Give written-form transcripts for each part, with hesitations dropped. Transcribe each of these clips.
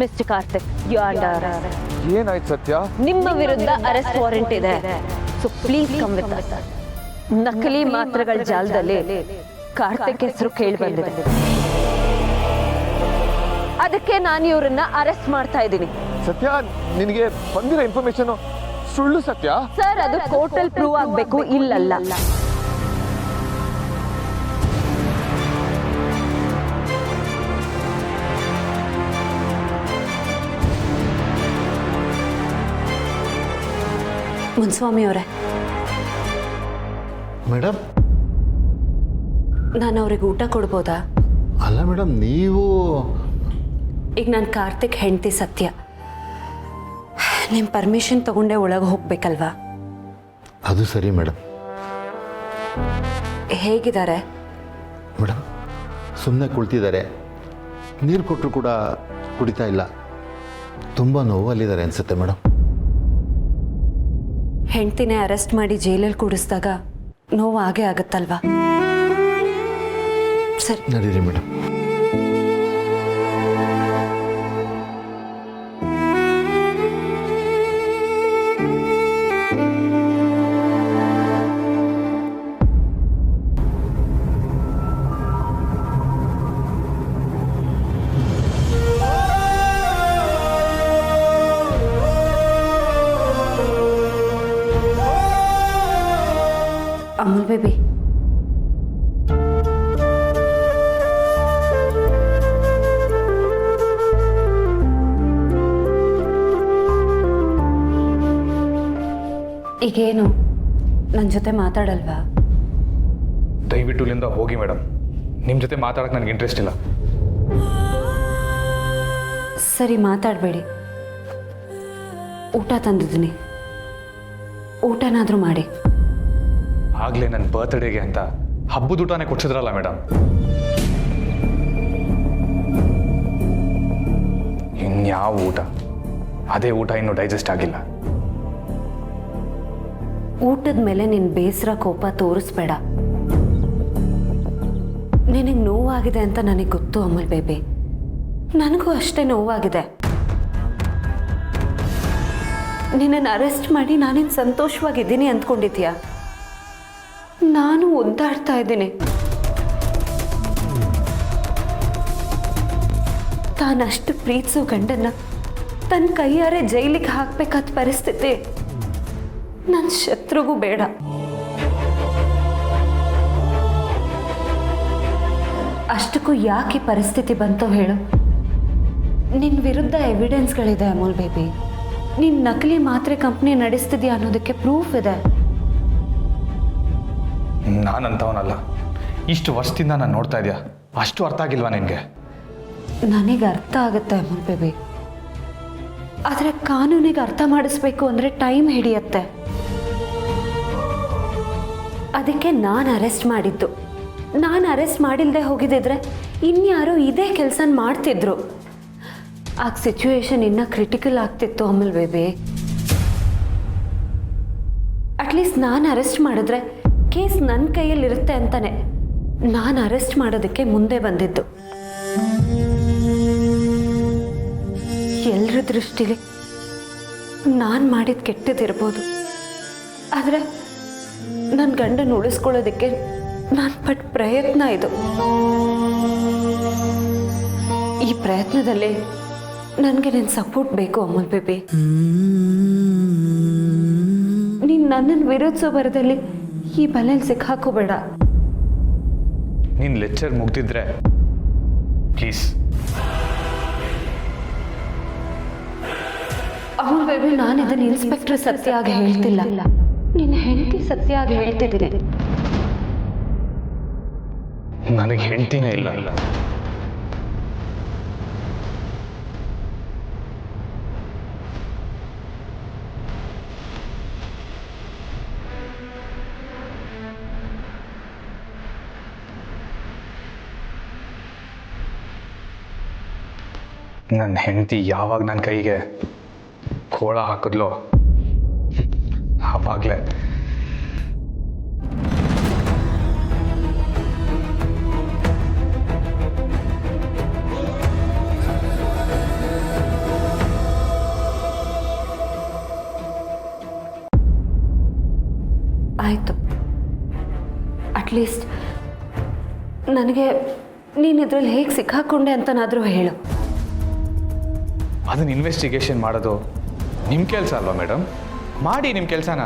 Mister Karthik, you are under arrest. ಏನಾಯ್ತು ಸತ್ಯ? ನಿಮ್ಮ ವಿರುದ್ಧ ಅರೆಸ್ಟ್ ವಾರೆಂಟ್ ಇದೆ. So please come with us. ನಕಲಿ ಮಾತ್ರೆಗಳ ಜಾಲದಲ್ಲಿ ಕಾರ್ತಿಕ್ ಹೆಸರು ಕೇಳಿ ಬಂದಿದೆ. ಅದಕ್ಕೆ ನಾನು ಇವ್ರನ್ನ ಅರೆಸ್ಟ್ ಮಾಡ್ತಾ ಇದ್ದೀನಿ. ಸತ್ಯ, ನಿನಗೆ ಬಂದಿರೋ ಇನ್ಫಾರ್ಮೇಶನ್ ಸುಳ್ಳು ಸತ್ಯ? ಸರ್, ಅದು ಕೋರ್ಟಲ್ ಪ್ರೂವ್ ಆಗಬೇಕು, ಇಲ್ಲಲ್ಲ. ಮುನ್ಸ್ವಾಮಿ ಅವರೇ, ಮೇಡಮ್, ನಾನು ಅವ್ರಿಗೆ ಊಟ ಕೊಡ್ಬೋದಾ? ಅಲ್ಲ ಮೇಡಮ್, ನೀವು ಈಗ ನಾನು ಕಾರ್ತಿಕ್ ಹೆಂಡತಿ ಸತ್ಯ. ನಿಮ್ಮ ಪರ್ಮಿಷನ್ ತಗೊಂಡೆ ಒಳಗೆ ಹೋಗ್ಬೇಕಲ್ವಾ? ಅದು ಸರಿ ಮೇಡಮ್. ಹೇಗಿದ್ದಾರೆ ಮೇಡಮ್? ಸುಮ್ಮನೆ ಕುಳಿತಿದ್ದಾರೆ. ನೀರು ಕೊಟ್ಟರು ಕೂಡ ಕುಡಿತಾ ಇಲ್ಲ. ತುಂಬ ನೋವಲ್ಲಿದ್ದಾರೆ ಅನಿಸುತ್ತೆ ಮೇಡಮ್. ಹೆಂಡ್ತಿನೇ ಅರೆಸ್ಟ್ ಮಾಡಿ ಜೈಲಲ್ಲಿ ಕೂಡಿಸಿದಾಗ ನೋವು ಆಗೇ ಆಗುತ್ತಲ್ವಾ? ಸರಿ, ನಡೀರಿ ಮೇಡಮ್. ಅಮೂಲ್ ಬೇಬಿ, ಈಗೇನು ನನ್ನ ಜೊತೆ ಮಾತಾಡಲ್ವಾ? ದಯವಿಟ್ಟು ಇಲ್ಲಿಂದ ಹೋಗಿ ಮೇಡಮ್. ನಿಮ್ಮ ಜೊತೆ ಮಾತಾಡೋಕ್ಕೆ ನನಗೆ ಇಂಟ್ರೆಸ್ಟ್ ಇಲ್ಲ. ಸರಿ, ಮಾತಾಡಬೇಡಿ. ಊಟ ತಂದಿದ್ದೀನಿ, ಊಟನಾದರೂ ಮಾಡಿ. ಆಗಲೇ ನನ್ನ ಬರ್ತ್ಡೇಗೆ ಅಂತ ಹಬ್ಬದ ಊಟನೇ ಕೊಡ್ಸಿದ್ರಲ್ಲ ಮೇಡಮ್. ಇನ್ಯಾವ ಊಟ? ಅದೇ ಊಟ ಇನ್ನೂ ಡೈಜೆಸ್ಟ್ ಆಗಿಲ್ಲ. ಊಟದ ಮೇಲೆ ನಿನ್ನ ಬೇಸರ ಕೋಪ ತೋರಿಸ್ಬೇಡ. ನಿನಗೆ ನೋವಾಗಿದೆ ಅಂತ ನನಗೆ ಗೊತ್ತು ಅಮೂಲ್ ಬೇಬಿ. ನನಗೂ ಅಷ್ಟೇ ನೋವಾಗಿದೆ. ನಿನ್ನನ್ನು ಅರೆಸ್ಟ್ ಮಾಡಿ ನಾನೇನು ಸಂತೋಷವಾಗಿದ್ದೀನಿ ಅಂದ್ಕೊಂಡಿದ್ಯಾ? ನಾನು ಒದ್ದಾಡ್ತಾ ಇದ್ದೀನಿ. ತಾನಷ್ಟು ಪ್ರೀತಿಸೋ ಗಂಡನ್ನ ತನ್ನ ಕೈಯಾರೆ ಜೈಲಿಗೆ ಹಾಕಬೇಕಾದ ಪರಿಸ್ಥಿತಿ ನನ್ನ ಶತ್ರುಗೂ ಬೇಡ. ಅಷ್ಟಕ್ಕೂ ಯಾಕೆ ಪರಿಸ್ಥಿತಿ ಬಂತೋ ಹೇಳು? ನಿನ್ನ ವಿರುದ್ಧ ಎವಿಡೆನ್ಸ್ಗಳಿದೆ ಅಮೂಲ್ ಬೇಬಿ. ನೀನು ನಕಲಿ ಮಾತ್ರೆ ಕಂಪ್ನಿ ನಡೆಸ್ತಿದ್ಯಾ ಅನ್ನೋದಕ್ಕೆ ಪ್ರೂಫ್ ಇದೆ. ನಾನಂತವನಲ್ಲ. ಇಷ್ಟು ವರ್ಷದಿಂದ ನಾನು ನೋಡ್ತಾ ಇದೆಯಾ, ಅಷ್ಟು ಅರ್ಥ ಆಗಿಲ್ವಾ ನಿನಗೆ? ನನಗೆ ಅರ್ಥ ಆಗುತ್ತೆ ಅಮೂಲ್ ಬೇಬಿ, ಆದರೆ ಕಾನೂನಿಗೆ ಅರ್ಥ ಮಾಡಿಸ್ಬೇಕು ಅಂದರೆ ಟೈಮ್ ಹಿಡಿಯತ್ತೆ. ಅದಕ್ಕೆ ನಾನು ಅರೆಸ್ಟ್ ಮಾಡಿದ್ದು. ನಾನು ಅರೆಸ್ಟ್ ಮಾಡಿಲ್ಲದೆ ಹೋಗಿದ್ದಿದ್ರೆ ಇನ್ಯಾರೋ ಇದೇ ಕೆಲಸ ಮಾಡ್ತಿದ್ರು. ಆಗ ಸಿಚುವೇಶನ್ ಇನ್ನೂ ಕ್ರಿಟಿಕಲ್ ಆಗ್ತಿತ್ತು ಅಮೂಲ್ ಬೇಬಿ. ಅಟ್ಲೀಸ್ಟ್ ನಾನು ಅರೆಸ್ಟ್ ಮಾಡಿದ್ರೆ ಕೇಸ್ ನನ್ನ ಕೈಯಲ್ಲಿರುತ್ತೆ ಅಂತಾನೆ ನಾನು ಅರೆಸ್ಟ್ ಮಾಡೋದಕ್ಕೆ ಮುಂದೆ ಬಂದಿದ್ದು. ಎಲ್ಲರ ದೃಷ್ಟಿಲಿ ನಾನು ಮಾಡಿದ ಕೆಟ್ಟದಿರ್ಬೋದು, ಆದರೆ ನನ್ನ ಗಂಡನ ಉಳಿಸ್ಕೊಳ್ಳೋದಕ್ಕೆ ನಾನು ಪಟ್ಟ ಪ್ರಯತ್ನ ಇದು. ಈ ಪ್ರಯತ್ನದಲ್ಲಿ ನನಗೆ ನಿನ್ನ ಸಪೋರ್ಟ್ ಬೇಕು ಅಮೂಲ್ ಬೇಬಿ. ನೀನು ನನ್ನನ್ನು ವಿರೋಧಿಸೋ ಬರದಲ್ಲಿ ಈ ಬಲೆಯಲ್ಲಿ ಸಿಕ್ಕಾಕೋಬೇಡ. ನೀನು ಲೆಕ್ಚರ್ ಮುಗ್ದಿದ್ರೆ ಪ್ಲೀಸ್. ಅಮೂಲ್ ಬೇಬಿ, ನಾನು ಇದನ್ನು ಇನ್ಸ್ಪೆಕ್ಟರ್ ಸತ್ಯ ಆಗಿ ಹೇಳ್ತಿಲ್ಲ, ನಿನ್ನ ಹೆಂಡತಿ ಸತ್ಯ ಆಗಿ ಹೇಳ್ತಿದ್ದೀನಿ. ನನಗೆ ಹೆಂಡ್ತಿನೇ ಇಲ್ಲ. ನನ್ನ ಹೆಂಡತಿ ಯಾವಾಗ ನನ್ನ ಕೈಗೆ ಕೋಳ ಹಾಕಿದ್ಲೋ ಆವಾಗಲೇ ಆಯಿತು. ಅಟ್ಲೀಸ್ಟ್ ನನಗೆ ನೀನು ಇದರಲ್ಲಿ ಹೇಗೆ ಸಿಕ್ಕಾಕೊಂಡೆ ಅಂತನಾದರೂ ಹೇಳು. ಅದನ್ನ ಇನ್ವೆಸ್ಟಿಗೇಷನ್ ಮಾಡೋದು ನಿಮ್ಮ ಕೆಲಸ ಅಲ್ವಾ ಮೇಡಮ್? ಮಾಡಿ ನಿಮ್ಮ ಕೆಲಸನ.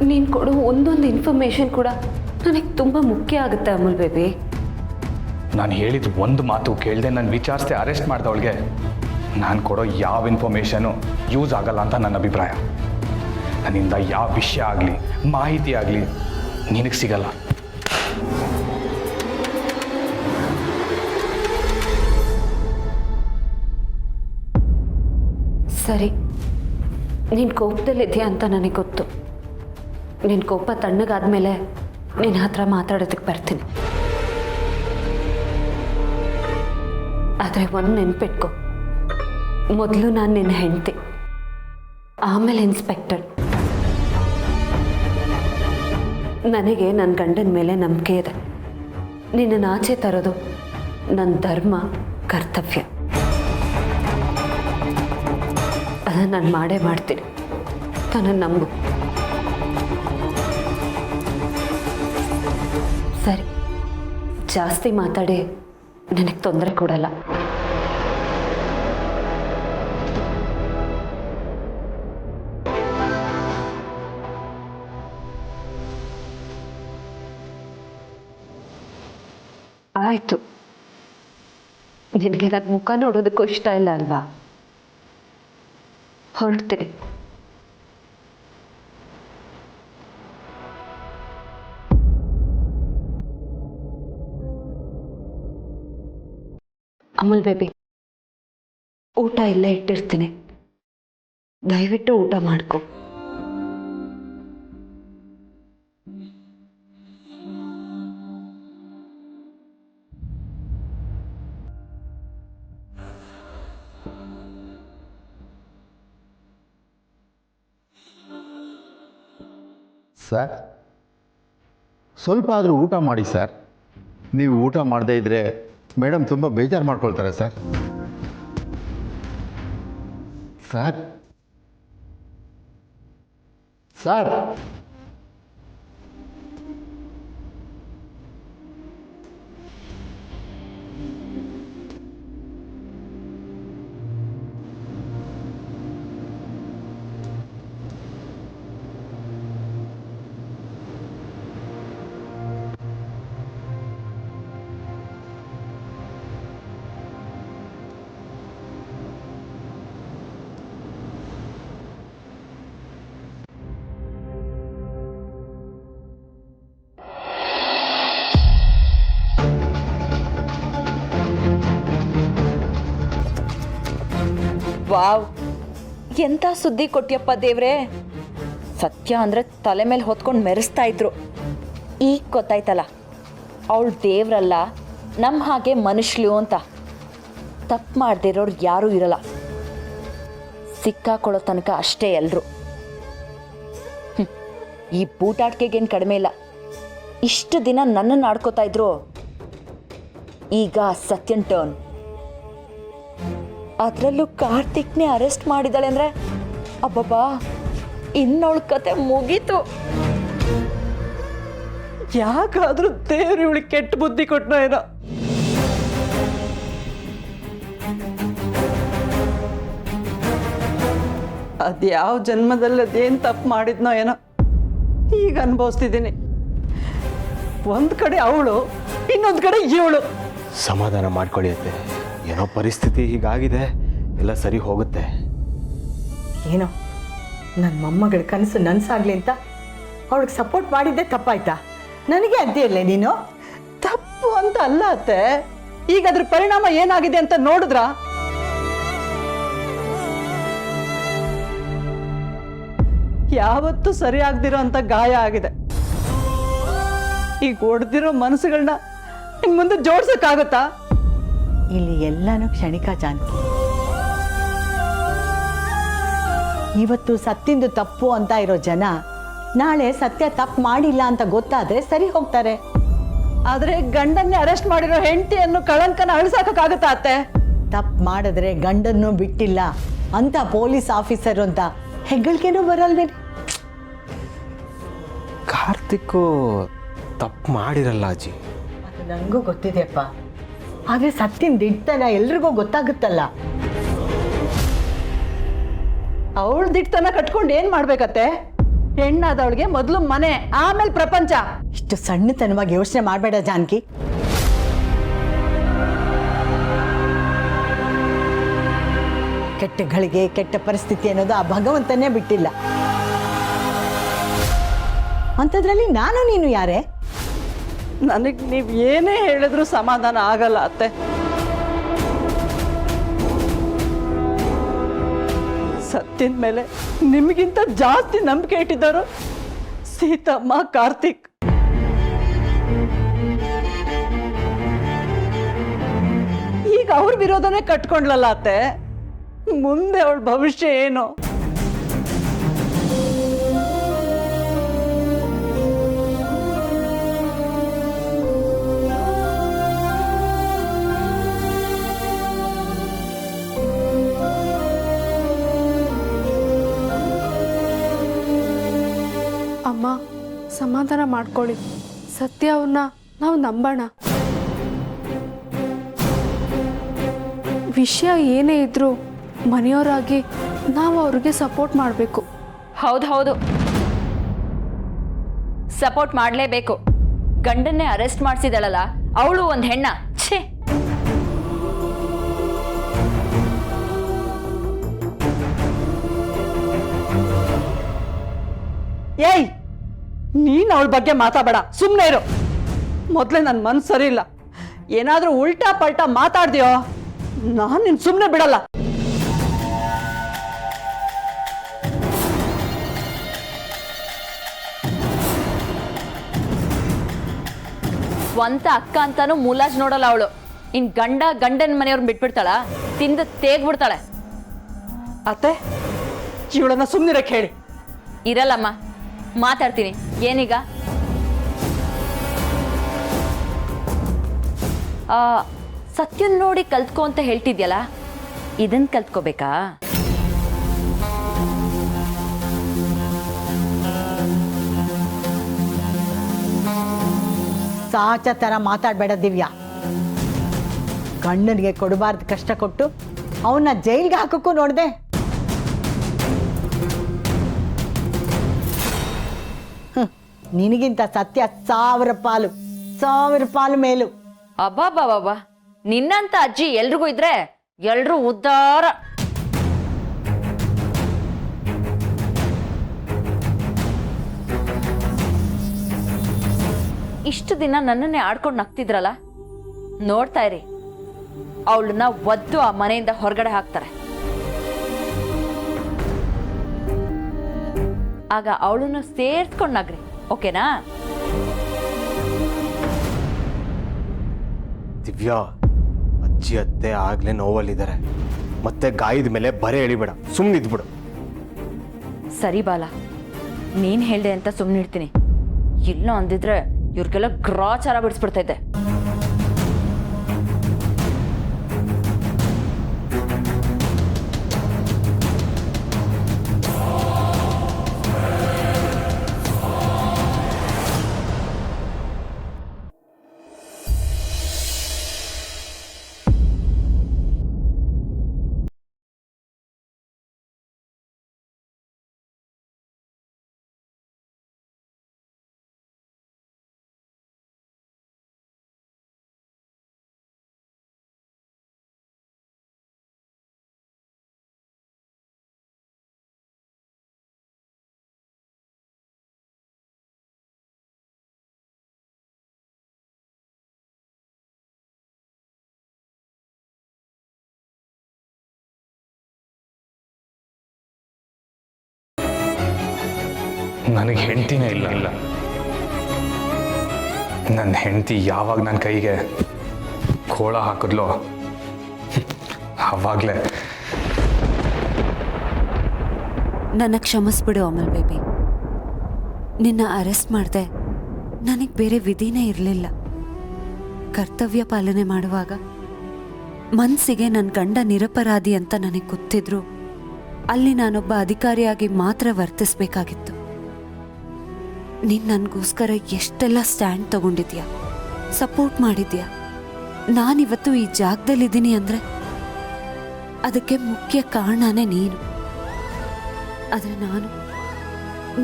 ನೀನು ಕೊಡೋ ಒಂದೊಂದು ಇನ್ಫಾರ್ಮೇಷನ್ ಕೂಡ ನನಗೆ ತುಂಬ ಮುಖ್ಯ ಆಗುತ್ತೆ ಅಮೂಲ್ ಬೇಬಿ. ನಾನು ಹೇಳಿದ ಒಂದು ಮಾತು ಕೇಳದೆ ನಾನು ವಿಚಾರಿಸ್ದೆ ಅರೆಸ್ಟ್ ಮಾಡಿದವಳಿಗೆ ನಾನು ಕೊಡೋ ಯಾವ ಇನ್ಫಾರ್ಮೇಷನು ಯೂಸ್ ಆಗಲ್ಲ ಅಂತ ನನ್ನ ಅಭಿಪ್ರಾಯ. ನನ್ನಿಂದ ಯಾವ ವಿಷಯ ಆಗಲಿ ಮಾಹಿತಿ ಆಗಲಿ ನಿನಗೆ ಸಿಗಲ್ಲ. ಸರಿ, ನೀನು ಕೋಪದಲ್ಲಿದೆಯಾ ಅಂತ ನನಗೆ ಗೊತ್ತು. ನಿನ್ನ ಕೋಪ ತಣ್ಣಗಾದ್ಮೇಲೆ ನಿನ್ನ ಹತ್ರ ಮಾತಾಡೋದಕ್ಕೆ ಬರ್ತೀನಿ. ಆದರೆ ಒಂದು ನೆನ್ಪಿಟ್ಕೊ, ಮೊದಲು ನಾನು ನಿನ್ನ ಹೆಂಡತಿ, ಆಮೇಲೆ ಇನ್ಸ್ಪೆಕ್ಟರ್. ನನಗೆ ನನ್ನ ಗಂಡನ ಮೇಲೆ ನಂಬಿಕೆ ಇದೆ. ನಿನ್ನನ್ನು ಆಚೆ ತರೋದು ನನ್ನ ಧರ್ಮ, ಕರ್ತವ್ಯ. ಅದನ್ನು ನಾನು ಮಾಡೇ ಮಾಡ್ತೀನಿ. ನನ್ನನ್ನು ನಂಬು. ಸರಿ, ಜಾಸ್ತಿ ಮಾತಾಡಿ ನನಗೆ ತೊಂದರೆ ಕೊಡಲ್ಲ. ಆಯಿತು, ನಿನಗೆ ನನ್ನ ಮುಖ ನೋಡೋದಕ್ಕೂ ಇಷ್ಟ ಇಲ್ಲ ಅಲ್ವಾ? ಹೊರಡ್ತೀನಿ. ಅಮೂಲ್ ಬೇಬಿ, ಊಟ ಇಲ್ಲೇ ಇಟ್ಟಿರ್ತೀನಿ, ದಯವಿಟ್ಟು ಊಟ ಮಾಡ್ಕೊ. ಸರ್, ಸ್ವಲ್ಪ ಆದರೂ ಊಟ ಮಾಡಿ ಸರ್. ನೀವು ಊಟ ಮಾಡದೇ ಇದ್ದರೆ ಮೇಡಮ್ ತುಂಬ ಬೇಜಾರು ಮಾಡ್ಕೊಳ್ತಾರೆ ಸರ್. ಸರ್ ಸರ್ ವಾವ್, ಎಂಥ ಸುದ್ದಿ ಕೊಟ್ಟಿಯಪ್ಪ ದೇವ್ರೆ. ಸತ್ಯ ಅಂದರೆ ತಲೆ ಮೇಲೆ ಹೊತ್ಕೊಂಡು ಮೆರೆಸ್ತಾ ಇದ್ರು. ಈಗ ಗೊತ್ತಾಯ್ತಲ್ಲ, ಅವಳು ದೇವ್ರಲ್ಲ, ನಮ್ಮ ಹಾಗೆ ಮನುಷ್ಯಳು ಅಂತ. ತಪ್ಪು ಮಾಡದಿರೋರು ಯಾರೂ ಇರಲ್ಲ, ಸಿಕ್ಕಾಕೊಳ್ಳೋ ತನಕ ಅಷ್ಟೇ ಎಲ್ಲರೂ. ಈ ಬೂಟಾಟಿಕೆಗೇನು ಕಡಿಮೆ ಇಲ್ಲ. ಇಷ್ಟು ದಿನ ನನ್ನನ್ನು ಆಡ್ಕೋತಾ ಇದ್ರು, ಈಗ ಸತ್ಯನ್ ಟರ್ನ್. ಅದರಲ್ಲೂ ಕಾರ್ತಿಕ್ನೇ ಅರೆಸ್ಟ್ ಮಾಡಿದಾಳೆ ಅಂದರೆ ಅಬ್ಬಬ್ಬಾ, ಇನ್ನವಳ ಕತೆ ಮುಗೀತು. ಯಾಕಾದ್ರೂ ದೇವ್ರು ಇವಳಿಗೆ ಕೆಟ್ಟ ಬುದ್ಧಿ ಕೊಟ್ಟನೋ ಏನೋ. ಅದ್ಯಾವ ಜನ್ಮದಲ್ಲಿ ಅದೇನು ತಪ್ಪು ಮಾಡಿದ್ನೋ ಏನೋ ಈಗ ಅನುಭವಿಸ್ತಿದ್ದೀನಿ. ಒಂದು ಕಡೆ ಅವಳು, ಇನ್ನೊಂದು ಕಡೆ ಇವಳು. ಸಮಾಧಾನ ಮಾಡ್ಕೊಳ್ಳಿ ಅತ್ತೆ, ಏನೋ ಪರಿಸ್ಥಿತಿ ಹೀಗಾಗಿದೆ, ಎಲ್ಲ ಸರಿ ಹೋಗುತ್ತೆ. ಏನೋ ನನ್ನ ಮೊಮ್ಮಗಳ ಕನಸು ನನಸಾಗ್ಲಿ ಅಂತ ಅವಳಿಗೆ ಸಪೋರ್ಟ್ ಮಾಡಿದ್ದೆ ತಪ್ಪಾಯ್ತಾ? ನನಗೆ ಅಂತೀಯಲ್ಲೇ ನೀನು? ತಪ್ಪು ಅಂತ ಅಲ್ಲ ಅತ್ತೆ, ಈಗ ಅದ್ರ ಪರಿಣಾಮ ಏನಾಗಿದೆ ಅಂತ ನೋಡಿದ್ರಾ? ಯಾವತ್ತೂ ಸರಿಯಾಗ್ದಿರೋ ಅಂತ ಗಾಯ ಆಗಿದೆ. ಈಗ ಹೊಡೆದಿರೋ ಮನಸ್ಸುಗಳನ್ನ ಇನ್ನು ಮುಂದೆ ಜೋಡ್ಸಕ್ಕಾಗತ್ತಾ? ಇಲ್ಲಿ ಎಲ್ಲಾನು ಕ್ಷಣಿಕ ಜಾನಕಿ. ಇವತ್ತು ಸತ್ತಿಂದು ತಪ್ಪು ಅಂತ ಇರೋ ಜನ ನಾಳೆ ಸತ್ಯ ತಪ್ಪು ಮಾಡಿಲ್ಲ ಅಂತ ಗೊತ್ತಾದ್ರೆ ಸರಿ ಹೋಗ್ತಾರೆ. ಆದ್ರೆ ಗಂಡನ್ನೇ ಅರೆಸ್ಟ್ ಮಾಡಿರೋ ಹೆಂಡತಿಯನ್ನು ಕಳಂಕನ ಅಳಿಸಕ್ಕಾಗತ್ತಾ ಅತ್ತೆ? ತಪ್ಪು ಮಾಡಿದ್ರೆ ಗಂಡನ್ನು ಬಿಟ್ಟಿಲ್ಲ ಅಂತ ಪೊಲೀಸ್ ಆಫೀಸರ್ ಅಂತ ಹೆಗ್ಗಳಿಕೆನೂ ಬರಲ್ವೇನೆ. ಕಾರ್ತಿಕ್ಕು ತಪ್ಪು ಮಾಡಿರಲ್ಲ ಅಜ್ಜಿ. ಅದು ನನಗೂ ಗೊತ್ತಿದೆಯಪ್ಪ, ಆದರೆ ಸತ್ತಿನ ದಿಡ್ತನ ಎಲ್ರಿಗೂ ಗೊತ್ತಾಗುತ್ತಲ್ಲ. ಅವಳು ದಿಡ್ತನ ಕಟ್ಕೊಂಡು ಏನು ಮಾಡ್ಬೇಕತ್ತೆ? ಹೆಣ್ಣಾದವಳಿಗೆ ಮೊದಲು ಮನೆ, ಆಮೇಲೆ ಪ್ರಪಂಚ. ಇಷ್ಟು ಸಣ್ಣತನವಾಗಿ ಯೋಚನೆ ಮಾಡಬೇಡ ಜಾನಕಿ. ಕೆಟ್ಟ ಗಳಿಗೆ, ಕೆಟ್ಟ ಪರಿಸ್ಥಿತಿ ಅನ್ನೋದು ಆ ಭಗವಂತನೇ ಬಿಟ್ಟಿಲ್ಲ. ಅಂಥದ್ರಲ್ಲಿ ನಾನು ನೀನು ಯಾರೇ? ನನಗೆ ನೀವು ಏನೇ ಹೇಳಿದ್ರು ಸಮಾಧಾನ ಆಗಲ್ಲ ಅತ್ತೆ. ಸತ್ತಿದ ಮೇಲೆ ನಿಮಗಿಂತ ಜಾಸ್ತಿ ನಂಬಿಕೆ ಇಟ್ಟಿದ್ದರು ಸೀತಮ್ಮ, ಕಾರ್ತಿಕ್. ಈಗ ಅವ್ರ ವಿರೋಧನೇ ಕಟ್ಕೊಂಡ್ಲಲ್ಲ ಅತ್ತೆ. ಮುಂದೆ ಅವಳ ಭವಿಷ್ಯ ಏನು? ಅಮ್ಮ, ಸಮಾಧಾನ ಮಾಡ್ಕೊಳ್ಳಿ. ಸತ್ಯ ಅವ್ರನ್ನ ನಾವು ನಂಬೋಣ. ವಿಷಯ ಏನೇ ಇದ್ರೂ ಮನೆಯವರಾಗಿ ನಾವು ಅವ್ರಿಗೆ ಸಪೋರ್ಟ್ ಮಾಡಬೇಕು. ಹೌದು, ಸಪೋರ್ಟ್ ಮಾಡಲೇಬೇಕು. ಗಂಡನ್ನೇ ಅರೆಸ್ಟ್ ಮಾಡಿಸಿದಳಲ್ಲ ಅವಳು ಒಂದು ಹೆಣ್ಣ. ಛೇ, ಏಯ್, ನೀನು ಅವಳ ಬಗ್ಗೆ ಮಾತಾಡಬೇಡ, ಸುಮ್ಮನೆ ಇರು. ಮೊದಲೇ ನನ್ನ ಮನಸ್ಸು ಸರಿ ಇಲ್ಲ. ಏನಾದರೂ ಉಲ್ಟಾ ಪಲ್ಟಾ ಮಾತಾಡ್ತೀಯೋ ನಾನು ನಿನ್ನ ಸುಮ್ಮನೆ ಬಿಡಲ್ಲ. ಸ್ವಂತ ಅಕ್ಕ ಅಂತಾನು ಮುಲಾಜ್ ನೋಡಲ್ಲ ಅವಳು. ಇನ್ ಗಂಡನ ಮನೆಯವ್ರನ್ನ ಬಿಟ್ಬಿಡ್ತಾಳ, ತಿಂದು ತೇಗ್ಬಿಡ್ತಾಳೆ. ಅತ್ತೆ, ಇವಳನ್ನ ಸುಮ್ಮನಿರಕ್ಕೆ ಹೇಳಿ. ಇರಲ್ಲಮ್ಮ, ಮಾತಾಡ್ತೀನಿ. ಏನೀಗ? ಸತ್ಯನ್ ನೋಡಿ ಕಲ್ತ್ಕೊ ಅಂತ ಹೇಳ್ತಿದ್ಯಲ್ಲ, ಇದನ್ ಕಲ್ತ್ಕೋಬೇಕಾ? ಸಾಚ ಥರ ಮಾತಾಡಬೇಡ ದಿವ್ಯಾ. ಗಂಡನಿಗೆ ಕೊಡಬಾರ್ದು ಕಷ್ಟ ಕೊಟ್ಟು ಅವನ್ನ ಜೈಲ್ಗೆ ಹಾಕೋಕ್ಕೂ ನೋಡಿದೆ. ನಿನಗಿಂತ ಸತ್ಯ 1000 ಪಾಲು ಮೇಲು. ಅಬ್ಬಾ, ನಿನ್ನಂತ ಅಜ್ಜಿ ಎಲ್ರಿಗೂ ಇದ್ರೆ ಎಲ್ರೂ ಉದ್ಧಾರ. ಇಷ್ಟು ದಿನ ನನ್ನನ್ನೇ ಆಡ್ಕೊಂಡು ನಗ್ತಿದ್ರಲ್ಲ, ನೋಡ್ತಾ ಇರಿ, ಅವಳನ್ನ ಒದ್ದು ಆ ಮನೆಯಿಂದ ಹೊರಗಡೆ ಹಾಕ್ತಾರೆ. ಆಗ ಅವಳನ್ನು ಸೇರ್ಸ್ಕೊಂಡು ನಗ್ರಿ, ಓಕೆನಾ? ದಿವ್ಯಾ, ಅಜ್ಜಿ ಅತ್ತೆ ಆಗ್ಲೇ ನೋವಲ್ಲಿದ್ದಾರೆ. ಮತ್ತೆ ಗಾಯದ ಮೇಲೆ ಬರೆ ಎಳಿಬೇಡ, ಸುಮ್ಮನಿದ್ಬಿಡು. ಸರಿ ಬಾಲ, ನೀನ್ ಹೇಳ್ದೆ ಅಂತ ಸುಮ್ಮನಿಡ್ತೀನಿ. ಇಲ್ಲ ಅಂದಿದ್ರೆ ಇವ್ರಿಗೆಲ್ಲ ಗ್ರಾಚಾರ ಬಿಡಿಸ್ಬಿಡ್ತಾ ಇದ್ದೆ. ನನಗೆ ಹೆಂಡತಿನೇ ಇಲ್ಲ. ನನ್ನ ಹೆಂಡತಿ ಯಾವಾಗ ನನ್ನ ಕೈಗೆ ಕೋಳ ಹಾಕಿದ್ಲೋ ಆವಾಗಲೇ. ನನ್ನ ಕ್ಷಮಿಸ್ಬಿಡು ಅಮಲ್ ಬೇಬಿ. ನಿನ್ನ ಅರೆಸ್ಟ್ ಮಾಡಿದೆ, ನನಗೆ ಬೇರೆ ವಿಧಿನೇ ಇರಲಿಲ್ಲ. ಕರ್ತವ್ಯ ಪಾಲನೆ ಮಾಡುವಾಗ ಮನಸ್ಸಿಗೆ ನನ್ನ ಗಂಡ ನಿರಪರಾಧಿ ಅಂತ ನನಗೆ ಗೊತ್ತಿದ್ರು ಅಲ್ಲಿ ನಾನೊಬ್ಬ ಅಧಿಕಾರಿಯಾಗಿ ಮಾತ್ರ ವರ್ತಿಸಬೇಕಾಗಿತ್ತು. ನೀನು ನನಗೋಸ್ಕರ ಎಷ್ಟೆಲ್ಲ ಸ್ಟ್ಯಾಂಡ್ ತಗೊಂಡಿದ್ಯಾ, ಸಪೋರ್ಟ್ ಮಾಡಿದ್ಯಾ. ನಾನಿವತ್ತು ಈ ಜಾಗದಲ್ಲಿದ್ದೀನಿ ಅಂದರೆ ಅದಕ್ಕೆ ಮುಖ್ಯ ಕಾರಣನೇ ನೀನು. ಆದರೆ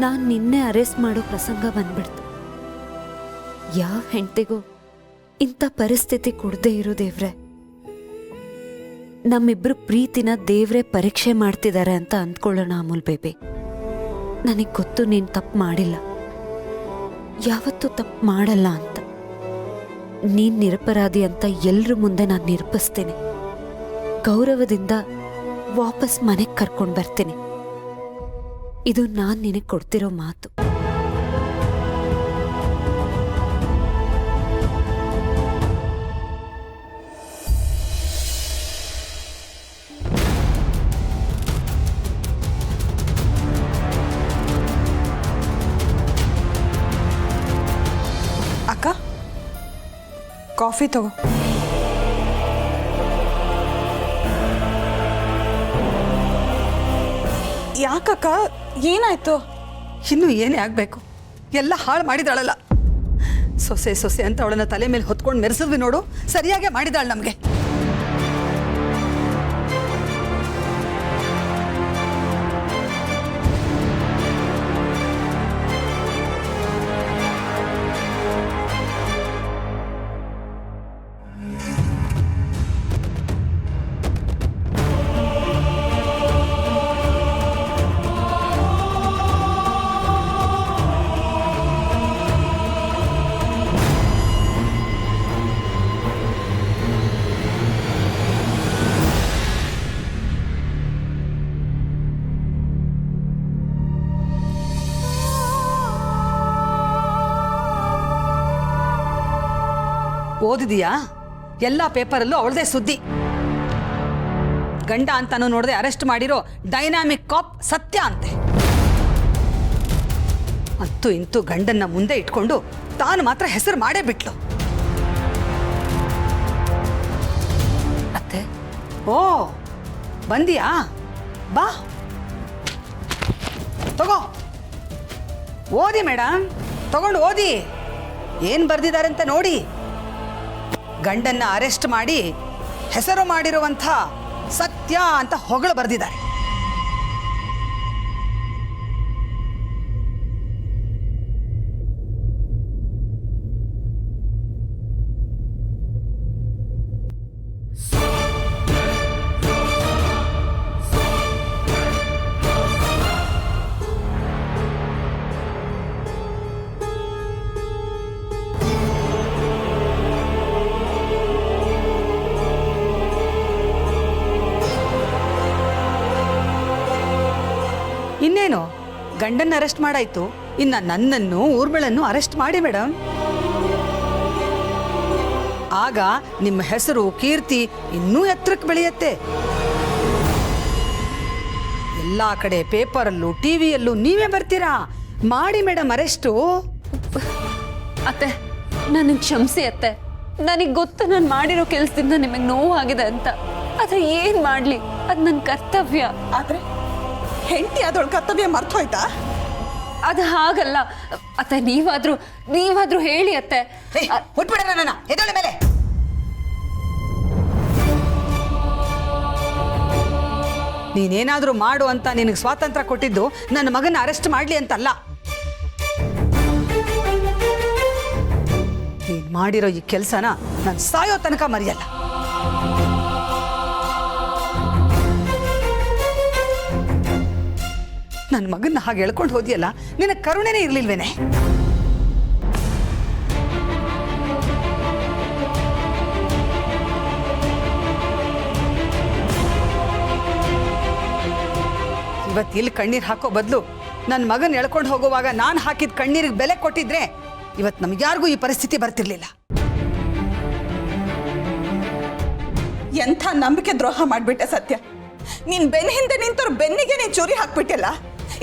ನಾನು ನಿನ್ನೆ ಅರೆಸ್ಟ್ ಮಾಡೋ ಪ್ರಸಂಗ ಬಂದ್ಬಿಡ್ತು. ಯಾವ ಹೆಂಡತಿಗೂ ಇಂಥ ಪರಿಸ್ಥಿತಿ ಕೊಡದೇ ಇರೋ ದೇವ್ರೆ, ನಮ್ಮಿಬ್ರು ಪ್ರೀತಿನ ದೇವ್ರೆ ಪರೀಕ್ಷೆ ಮಾಡ್ತಿದ್ದಾರೆ ಅಂತ ಅಂದ್ಕೊಳ್ಳೋಣ ಅಮೂಲ್ ಬೇಬಿ. ನನಗೆ ಗೊತ್ತು ನೀನು ತಪ್ಪು ಮಾಡಿಲ್ಲ, ಯಾವತ್ತೂ ತಪ್ಪು ಮಾಡಲ್ಲ ಅಂತ. ನೀನು ನಿರಪರಾಧಿ ಅಂತ ಎಲ್ಲರ ಮುಂದೆ ನಾನು ನಿರೂಪಿಸ್ತೀನಿ. ಗೌರವದಿಂದ ವಾಪಸ್ ಮನೆಗೆ ಕರ್ಕೊಂಡು ಬರ್ತೀನಿ. ಇದು ನಾನು ನಿನಗೆ ಕೊಡ್ತಿರೋ ಮಾತು. ಅಕ್ಕ, ಕಾಫಿ ತಗೋ. ಯಾಕಕ್ಕ, ಏನಾಯ್ತು? ಇನ್ನು ಏನೇ ಆಗಬೇಕು, ಎಲ್ಲ ಹಾಳು ಮಾಡಿದಾಳಲ್ಲ. ಸೊಸೆ ಸೊಸೆ ಅಂತ ಅವಳನ್ನ ತಲೆ ಮೇಲೆ ಹೊತ್ಕೊಂಡು ಮೆರೆಸಿದ್ವಿ ನೋಡು, ಸರಿಯಾಗೇ ಮಾಡಿದಾಳು ನಮಗೆ. ಓದಿದೀಯಾ? ಎಲ್ಲ ಪೇಪರಲ್ಲೂ ಅವಳದೇ ಸುದ್ದಿ. ಗಂಡ ಅಂತಾನು ನೋಡದೆ ಅರೆಸ್ಟ್ ಮಾಡಿರೋ ಡೈನಾಮಿಕ್ ಕಾಪ್ ಸತ್ಯ ಅಂತೆ. ಅಂತೂ ಇಂತೂ ಗಂಡನ್ನ ಮುಂದೆ ಇಟ್ಕೊಂಡು ತಾನು ಮಾತ್ರ ಹೆಸರು ಮಾಡೇ ಬಿಟ್ಲು. ಅತ್ತೆ, ಓ ಬಂದಿಯಾ? ಬಾ ತಗೋ, ಓದಿ ಮೇಡಮ್, ತಗೊಂಡು ಓದಿ. ಏನ್ ಬರ್ದಿದ್ದಾರೆ ಅಂತ ನೋಡಿ. ಗಂಡನ್ನ ಅರೆಸ್ಟ್ ಮಾಡಿ ಹೆಸರು ಮಾಡಿರುವಂಥ ಸತ್ಯ ಅಂತ ಹೊಗಳು ಬರೆದಿದ್ದಾರೆ. ಇನ್ನೇನು, ಗಂಡನ್ನ ಅರೆಸ್ಟ್ ಮಾಡಾಯ್ತು, ಇನ್ನ ನನ್ನನ್ನು ಊರ್ಮಿಳನ್ನು ಅರೆಸ್ಟ್ ಮಾಡಿ ಮೇಡಮ್. ಆಗ ನಿಮ್ಮ ಹೆಸರು ಕೀರ್ತಿ ಇನ್ನೂ ಎತ್ತರಕ್ಕೆ ಬೆಳೆಯುತ್ತೆ. ಎಲ್ಲ ಕಡೆ ಪೇಪರಲ್ಲೂ ಟಿವಿಯಲ್ಲೂ ನೀವೇ ಬರ್ತೀರಾ. ಮಾಡಿ ಮೇಡಮ್ ಅರೆಸ್ಟು. ಅತ್ತೆ, ನನಗೆ ಕ್ಷಮಿಸಿ ಅತ್ತೆ. ನನಗೆ ಗೊತ್ತು ನಾನು ಮಾಡಿರೋ ಕೆಲಸದಿಂದ ನಿಮಗೆ ನೋವಾಗಿದೆ ಅಂತ. ಆದರೆ ಏನು ಮಾಡಲಿ, ಅದು ನನ್ನ ಕರ್ತವ್ಯ. ಆದ್ರೆ ಹೆಂಡತಿ ಅದೊಳ ಕರ್ತವ್ಯ ಮರ್ತೋಯ್ತಾ? ಅದು ಹಾಗಲ್ಲ ಅತ್ತೆ. ನೀವಾದ್ರೂ ಹೇಳಿ ಅತ್ತೆ. ಹುಟ್ಬಿಡ ನನ್ನ ಎದೊಳ ಮೇಲೆ. ನೀನೇನಾದ್ರೂ ಮಾಡು ಅಂತ ನಿನಗೆ ಸ್ವಾತಂತ್ರ್ಯ ಕೊಟ್ಟಿದ್ದು ನನ್ನ ಮಗನ ಅರೆಸ್ಟ್ ಮಾಡ್ಲಿ ಅಂತಲ್ಲ. ನೀನ್ ಮಾಡಿರೋ ಈ ಕೆಲಸನ ನಾನು ಸಾಯೋ ತನಕ ಮರೆಯಲ್ಲ. ನನ್ನ ಮಗನ್ನ ಹಾಗೆ ಎಳ್ಕೊಂಡು ಹೋದಿಯಲ್ಲ, ನಿನ್ನ ಕರುಣೆನೇ ಇರ್ಲಿಲ್ವೇನೆ? ಇವತ್ತು ಇಲ್ಲಿ ಕಣ್ಣೀರು ಹಾಕೋ ಬದಲು ನನ್ನ ಮಗನ ಎಳ್ಕೊಂಡು ಹೋಗುವಾಗ ನಾನು ಹಾಕಿದ ಕಣ್ಣೀರಿಗೆ ಬೆಲೆ ಕೊಟ್ಟಿದ್ರೆ ಇವತ್ತು ನಮ್ಗೆ ಯಾರಿಗೂ ಈ ಪರಿಸ್ಥಿತಿ ಬರ್ತಿರ್ಲಿಲ್ಲ. ಎಂಥ ನಂಬಿಕೆ ದ್ರೋಹ ಮಾಡಿಬಿಟ್ಟೆ ಸತ್ಯ. ನೀನ್ ಬೆನ್ನ ಹಿಂದೆ ನಿಂತವ್ರ ಬೆನ್ನಿಗೆ ನೀನ್ ಚೂರಿ ಹಾಕ್ಬಿಟ್ಟಿಲ್ಲ.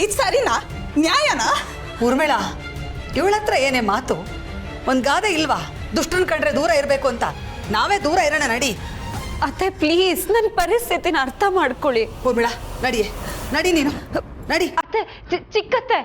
ಇದು ಸರಿನಾ? ನ್ಯಾಯನಾ? ಊರ್ಮಿಳಾ, ಇವಳ ಹತ್ರ ಏನೇ ಮಾತು? ಒಂದ್ ಗಾದೆ ಇಲ್ವಾ, ದುಷ್ಟನ್ ಕಂಡ್ರೆ ದೂರ ಇರಬೇಕು ಅಂತ? ನಾವೇ ದೂರ ಇರೋಣ, ನಡಿ. ಅತ್ತೆ ಪ್ಲೀಸ್, ನನ್ನ ಪರಿಸ್ಥಿತಿನ ಅರ್ಥ ಮಾಡ್ಕೊಳ್ಳಿ. ಊರ್ಮಿಳಾ, ನಡಿ ನೀನು, ನಡಿ. ಅತ್ತೆ, ಚಿಕ್ಕತ್ತೆ.